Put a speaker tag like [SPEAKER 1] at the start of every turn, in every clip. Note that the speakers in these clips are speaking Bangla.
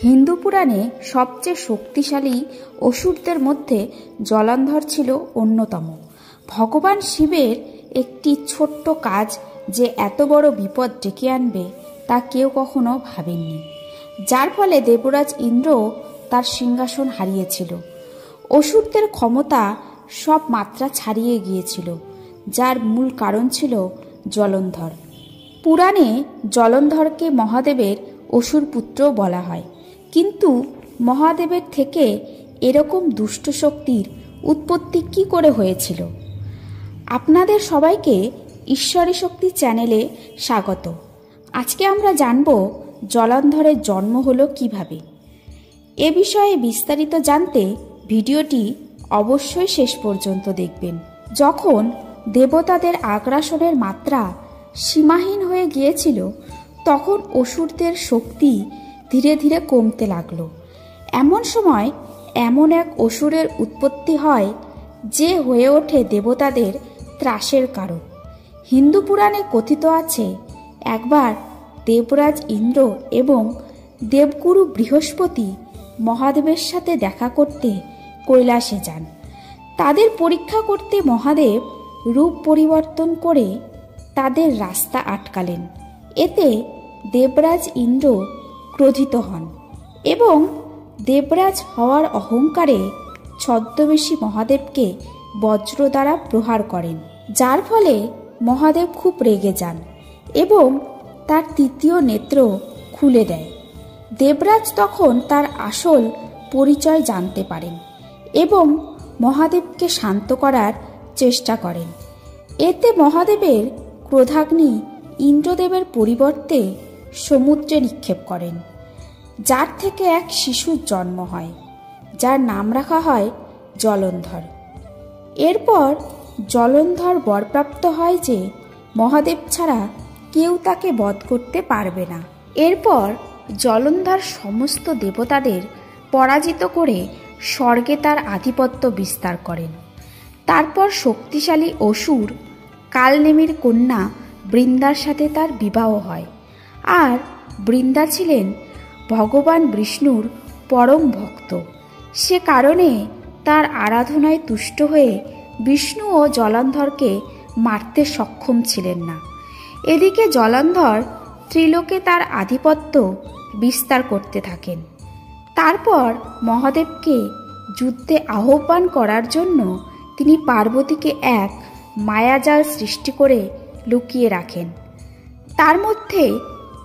[SPEAKER 1] হিন্দু পুরাণে সবচেয়ে শক্তিশালী অসুরদের মধ্যে জলন্ধর ছিল অন্যতম। ভগবান শিবের একটি ছোট্ট কাজ যে এত বড় বিপদ ডেকে আনবে তা কেউ কখনো ভাবেননি, যার ফলে দেবরাজ ইন্দ্র তার সিংহাসন হারিয়েছিল। অসুরদের ক্ষমতা সব মাত্রা ছাড়িয়ে গিয়েছিল, যার মূল কারণ ছিল জলন্ধর। পুরাণে জলন্ধরকে মহাদেবের অসুর পুত্র বলা হয়, কিন্তু মহাদেবের থেকে এরকম দুষ্ট শক্তির উৎপত্তি কি করে হয়েছিল? আপনাদের সবাইকে ঈশ্বরী শক্তি চ্যানেলে স্বাগত। আজকে আমরা জানব জলন্ধরের জন্ম হলো কিভাবে। এ বিষয়ে বিস্তারিত জানতে ভিডিওটি অবশ্যই শেষ পর্যন্ত দেখবেন। যখন দেবতাদের আগ্রাসনের মাত্রা সীমাহীন হয়ে গিয়েছিল, তখন অসুরদের শক্তি ধীরে ধীরে কমতে লাগলো। এমন সময় এমন এক অসুরের উৎপত্তি হয় যে হয়ে ওঠে দেবতাদের ত্রাসের কারণ। হিন্দু পুরাণে কথিত আছে, একবার দেবরাজ ইন্দ্র এবং দেবগুরু বৃহস্পতি মহাদেবের সাথে দেখা করতে কৈলাসে যান। তাদের পরীক্ষা করতে মহাদেব রূপ পরিবর্তন করে তাদের রাস্তা আটকালেন। এতে দেবরাজ ইন্দ্র ক্রোধিত হন এবং দেবরাজ হওয়ার অহংকারে ছদ্মবেশী মহাদেবকে বজ্র দ্বারা প্রহার করেন, যার ফলে মহাদেব খুব রেগে যান এবং তার তৃতীয় নেত্র খুলে দেয়। দেবরাজ তখন তার আসল পরিচয় জানতে পারেন এবং মহাদেবকে শান্ত করার চেষ্টা করেন। এতে মহাদেবের ক্রোধাগ্নি ইন্দ্রদেবের পরিবর্তে সমুদ্রে নিক্ষেপ করেন, যার থেকে এক শিশুর জন্ম হয়, যার নাম রাখা হয় জলন্ধর। এরপর জলন্ধর বরপ্রাপ্ত হয় যে মহাদেব ছাড়া কেউ তাকে বধ করতে পারবে না। এরপর জলন্ধর সমস্ত দেবতাদের পরাজিত করে স্বর্গে তার আধিপত্য বিস্তার করেন। তারপর শক্তিশালী অসুর কালনেমির কন্যা বৃন্দার সাথে তার বিবাহ হয়। আর বৃন্দা ছিলেন ভগবান বিষ্ণুর পরম ভক্ত। সে কারণে তার আরাধনায় তুষ্ট হয়ে বিষ্ণু ও জলন্ধরকে মারতে সক্ষম ছিলেন না। এদিকে জলন্ধর ত্রিলোকে তার আধিপত্য বিস্তার করতে থাকেন। তারপর মহাদেবকে যুদ্ধে আহ্বান করার জন্য তিনি পার্বতীকে এক মায়াজাল সৃষ্টি করে লুকিয়ে রাখেন। তার মধ্যে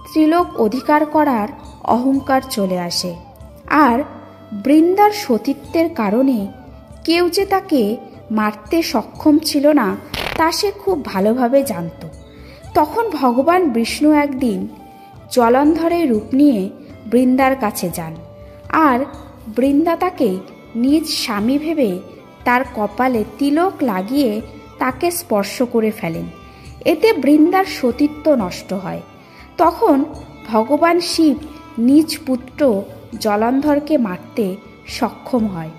[SPEAKER 1] ত্রিলোক অধিকার করার অহংকার চলে আসে, আর বৃন্দার সতীত্বের কারণে কেউ যে তাকে মারতে সক্ষম ছিল না তা সে খুব ভালোভাবে জানত। তখন ভগবান বিষ্ণু একদিন জলন্ধরের রূপ নিয়ে বৃন্দার কাছে যান, আর বৃন্দা তাকে নিজ স্বামী ভেবে তার কপালে তিলক লাগিয়ে তাকে স্পর্শ করে ফেলেন। এতে বৃন্দার সতীত্ব নষ্ট হয়। তখন ভগবান শিব নিজ পুত্র জলন্ধরকে মারতে সক্ষম হয়।